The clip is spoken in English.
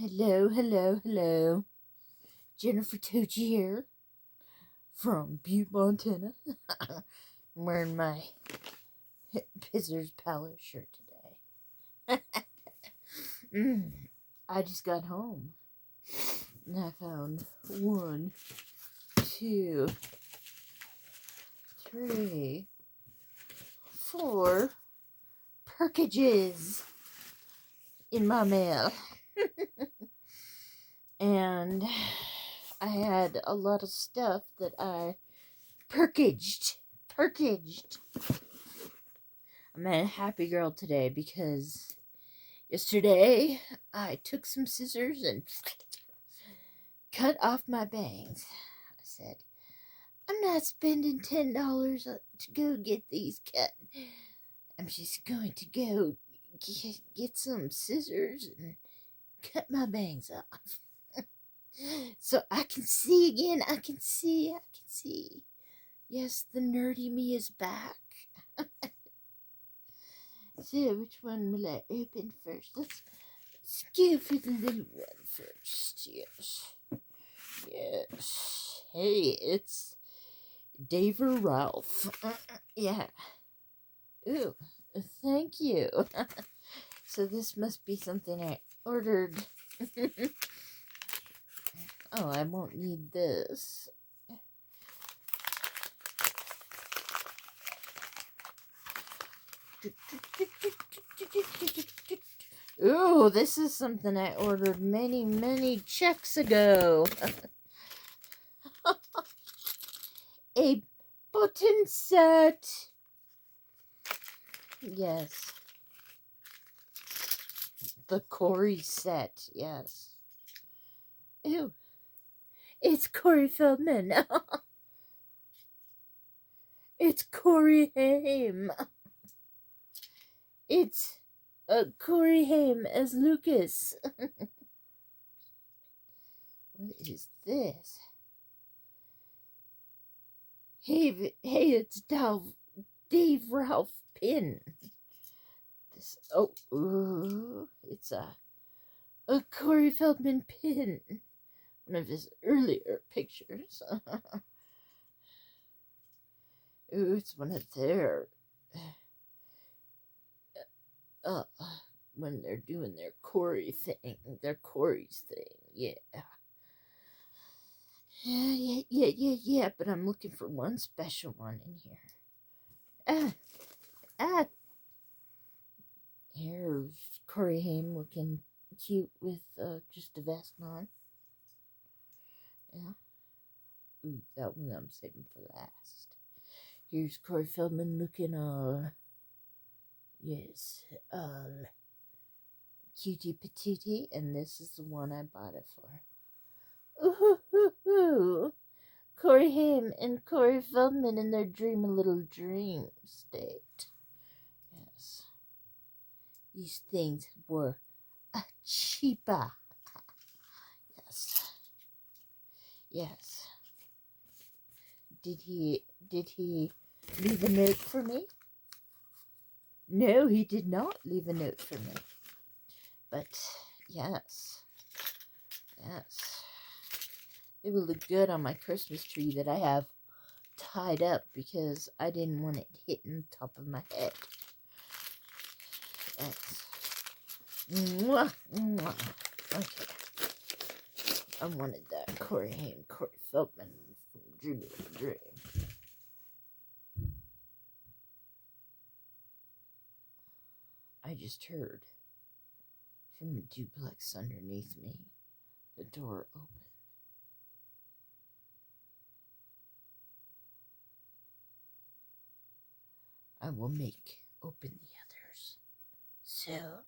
Hello, hello, hello. Jennifer Tucci here from Butte, Montana. I'm wearing my Pizzer's Palace shirt today. I just got home and I found 1, 2, 3, 4 packages in my mail. And I had a lot of stuff that I purged. I'm a happy girl today because yesterday I took some scissors and cut off my bangs. I said, I'm not spending $10 to go get these cut. I'm just going to go get some scissors and cut my bangs off. So I can see again. I can see. Yes, the nerdy me is back. So, which one will I open first? Let's go for the little one first. Yes. Hey, it's Dave or Ralph. Yeah. Ooh, thank you. So this must be something I ordered. Oh, I won't need this. Ooh, this is something I ordered many checks ago. A button set. Yes. The Corey set, yes. Ew. It's Corey Feldman. It's Corey Haim. It's Corey Haim as Lucas. What is this? Hey, it's Dave Ralph Pin. This, it's a Corey Feldman pin. One of his earlier pictures. Ooh, it's one of their when they're doing their Corey's thing, yeah. Yeah, but I'm looking for one special one in here. Here's Corey Haim looking cute with just a vest on. Yeah. Ooh, that one I'm saving for last. Here's Corey Feldman looking all, yes, all cutie patootie, and this is the one I bought it for. Ooh, Corey Haim and Corey Feldman in their dream a little dream state. Yes. These things were cheaper. Yes. Did he leave a note for me? No, he did not leave a note for me. But yes. It will look good on my Christmas tree that I have tied up because I didn't want it hitting the top of my head. Yes. Mwah. Okay. I wanted that Corey Haim, Corey Feldman from Dream of a Dream. I just heard from the duplex underneath me the door open. I will make open the others soon.